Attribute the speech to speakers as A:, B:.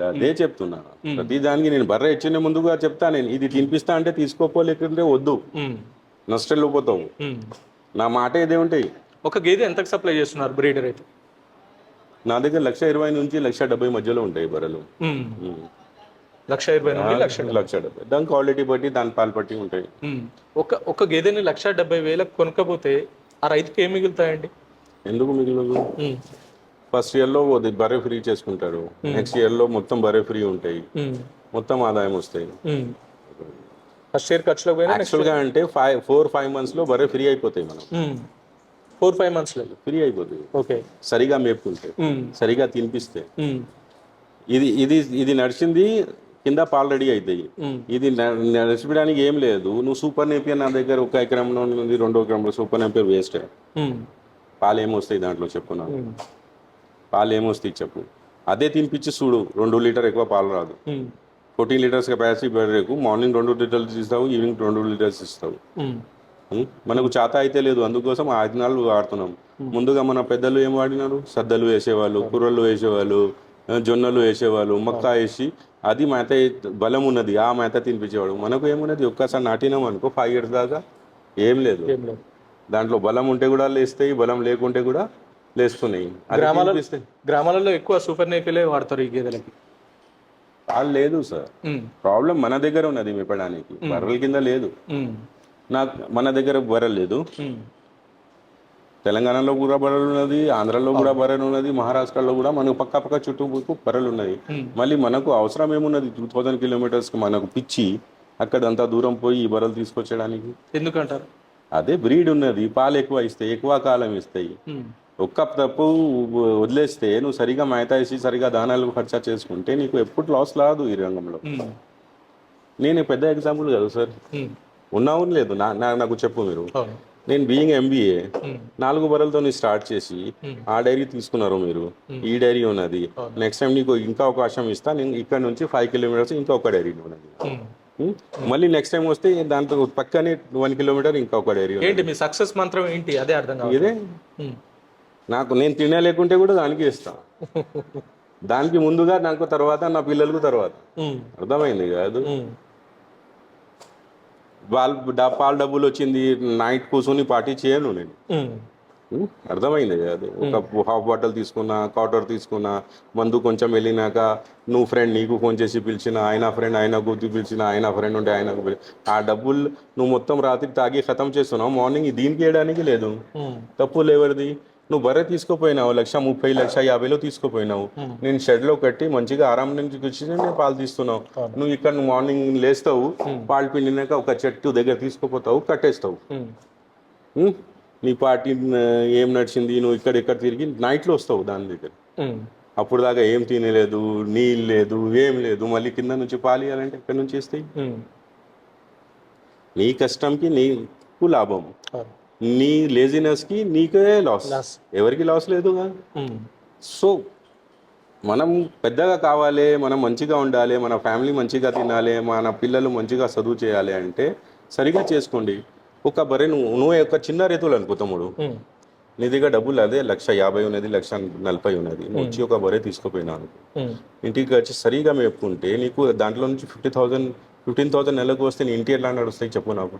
A: అదే చెప్తున్నా. ప్రతి దానికి నేను బర్రె ఇచ్చిన ముందుగా చెప్తా, నేను ఇది తినిపిస్తా అంటే తీసుకోపోలేకుంటే వద్దు, నష్టంలో పోతావు. నా మాట ఇదే ఉంటాయి.
B: ఒక గేదె ఎంతకు సప్లై చేస్తున్నారు బ్రీడర్ అయితే?
A: నా దగ్గర 1,20,000 నుంచి 1,70,000 మధ్యలో ఉంటాయి బర్రెలు.
B: 1,20,000 నుండి 1,70,000.
A: 1,70,000. దాని క్వాలిటీ బట్టి, దాని పాలు బట్టి ఉంటాయి.
B: ఒక గేదెని 1,70,000 కొనుక్కపోతే ఆ రైతుకి ఏం మిగులుతాయండి?
A: ఎందుకు మిగిలిన ఫస్ట్ ఇయర్లో బర్రె ఫ్రీ చేసుకుంటారు, నెక్స్ట్ ఇయర్లో మొత్తం బర్రె ఫ్రీ ఉంటాయి, మొత్తం ఆదాయం వస్తాయి.
B: ఫస్ట్ ఇయర్ ఖర్చులో పోయినా
A: యాక్చువల్గా అంటే 4-5 monthsలో బర్రె ఫ్రీ అయిపోతాయి. మనం
B: 4-5 monthsలో
A: ఫ్రీ అయిపోతుంది.
B: ఓకే,
A: సరిగా మేపుకుంటే, సరిగా తినిపిస్తే. ఇది ఇది ఇది నడిచింది కింద పాలు రెడీ అవుతాయి. ఇది నడిచిపోవడానికి ఏం లేదు. నువ్వు సూపర్ నేపియర్ నా దగ్గర 1 ఎకరంలో ఉంది, 2 ఎకరంలో సూపర్ నేపియర్ వేస్ట్. పాలు ఏమొస్తాయి దాంట్లో చెప్పున్నాను? పాలు ఏమొస్తాయి చెప్పు? అదే తినిపించి చూడు, 2 లీటర్ ఎక్కువ పాలు రాదు. 14 liters కెపాసిటీ బర్రెకు మార్నింగ్ 2 liters ఇస్తావు, ఈవినింగ్ 2 liters ఇస్తావు. మనకు చేత అయితే లేదు, అందుకోసం ఆ విత్తనాలు వాడుతున్నాం. ముందుగా మన పెద్దలు ఏం వాడినారు? సద్దలు వేసేవాళ్ళు, కూరలు వేసేవాళ్ళు, జొన్నలు వేసేవాళ్ళు, మక్క వేసి అది మేత బలం ఉన్నది, ఆ మేత తినిపించేవాడు. మనకు ఏమున్నది? ఒక్కసారి నాటినాం అనుకో 5 years దాకా ఏం లేదు. దాంట్లో బలం ఉంటే కూడా లేస్తాయి, బలం లేకుంటే కూడా లేస్తున్నాయి.
B: గ్రామాలలో ఎక్కువ సూపర్ నేపిలే వాడతారు ఈ గేదెలకి.
A: పాలు లేదు సార్, ప్రాబ్లం మన దగ్గర ఉన్నది మేపడానికి, బర్రెల కింద లేదు. మన దగ్గర బర్రెలు లేదు. తెలంగాణలో కూడా బర్రెలు ఉన్నది, ఆంధ్రాలో కూడా బర్రెలు ఉన్నది, మహారాష్ట్రలో కూడా మనకు పక్క చుట్టూ బర్రెలు ఉన్నాయి. మళ్ళీ మనకు అవసరం ఏమున్నది? 2000 kilometers మనకు పిచ్చి అక్కడ అంత దూరం పోయి ఈ బర్రెలు తీసుకొచ్చడానికి
B: ఎందుకంటారు?
A: అదే బ్రీడ్ ఉన్నది, పాలు ఎక్కువ ఇస్తాయి, ఎక్కువ కాలం ఇస్తాయి. ఒక్క తప్పు వదిలేస్తే, నువ్వు సరిగా మేత వేసి సరిగా దానాలు ఖర్చు చేసుకుంటే నీకు ఎప్పుడు లాస్ రాదు ఈ రంగంలో. నేను పెద్ద ఎగ్జాంపుల్ కదా సార్, ఉన్నావు లేదు నాకు చెప్పు మీరు. నేను బీయింగ్ MBA 4 బర్రెలతో స్టార్ట్ చేసి ఆ డైరీ తీసుకున్నారు మీరు, ఈ డైరీ ఉన్నది. నెక్స్ట్ టైం నీకు ఇంకా అవకాశం ఇస్తా, నేను ఇక్కడ నుంచి 5 kilometers ఇంకా ఒక డైరీ ఉన్నది. మళ్ళీ నెక్స్ట్ టైం వస్తే దాంతో పక్కనే 1 kilometer ఇంకా ఒక డైరీ.
B: ఏంటి మీ సక్సెస్ మంత్రం ఏంటి? అదే అర్థం కాదు.
A: ఇదే నాకు, నేను తినలేకుంటే కూడా దానికి ఇస్తా. దానికి ముందుగా నాకు తర్వాత, నా పిల్లలకు తర్వాత. అర్థమైంది కాదు? పాలు డబ్బులు వచ్చింది, నైట్ కూర్చొని పార్టీ చేయను నేను. అర్థమైంది కాదు? ఒక హాఫ్ బాటిల్ తీసుకున్నా, క్వార్టర్ తీసుకున్నా, మందు కొంచెం వెళ్ళినాక నువ్వు ఫ్రెండ్ నీకు ఫోన్ చేసి పిలిచిన, ఆయన ఫ్రెండ్ ఆయన గుర్తు పిలిచిన, ఆయన ఫ్రెండ్ ఉంటే ఆయనకు ఆ డబ్బులు నువ్వు మొత్తం రాత్రి తాగి ఖతం చేస్తున్నావు, మార్నింగ్ దీనికి వేయడానికి లేదు. తప్పు లేవరిది? నువ్వు బర్రె తీసుకోపోయినావు 1,30,000 1,50,000 తీసుకోపోయినావు, నేను షెడ్లో కట్టి మంచిగా ఆరాం నుంచి వచ్చి నేను పాలు తీస్తున్నావు. నువ్వు ఇక్కడ మార్నింగ్ లేస్తావు, పాలు పిండినాక ఒక చెట్టు దగ్గర తీసుకుపోతావు, కట్టేస్తావు. నీ పార్టీ ఏం నడిచింది, నువ్వు ఇక్కడ తిరిగి నైట్లో వస్తావు దాని దగ్గర. అప్పుడు దాకా ఏం తినలేదు, నీళ్ళు లేదు, ఏం లేదు, మళ్ళీ కింద నుంచి పాలు ఇవ్వాలంటే ఎక్కడి నుంచి ఇస్తాయి? నీ కష్టంకి నీకు లాభం, నీ లేజినెస్కి నీకే లాస్. ఎవరికి లాస్ లేదుగా. సో మనం పెద్దగా కావాలి, మనం మంచిగా ఉండాలి, మన ఫ్యామిలీ మంచిగా తినాలి, మన పిల్లలు మంచిగా చదువు చేయాలి అంటే సరిగా చేసుకోండి. ఒక బర్రె నువ్వు ఒక చిన్న రైతులు అనుకో తమ్ముడు, నీ దగ్గర డబ్బులు అదే 1,50,000 ఉన్నది, 1,40,000 ఉన్నది, నువ్వు వచ్చి ఒక బర్రె తీసుకుపోయినావు, ఇంటికి వచ్చి సరిగా మేపుకుంటే నీకు దాంట్లో నుంచి 15,000 నెలకు వస్తే నీ ఇంటి ఎట్లా నడుస్తాయి చెప్పు నాకు.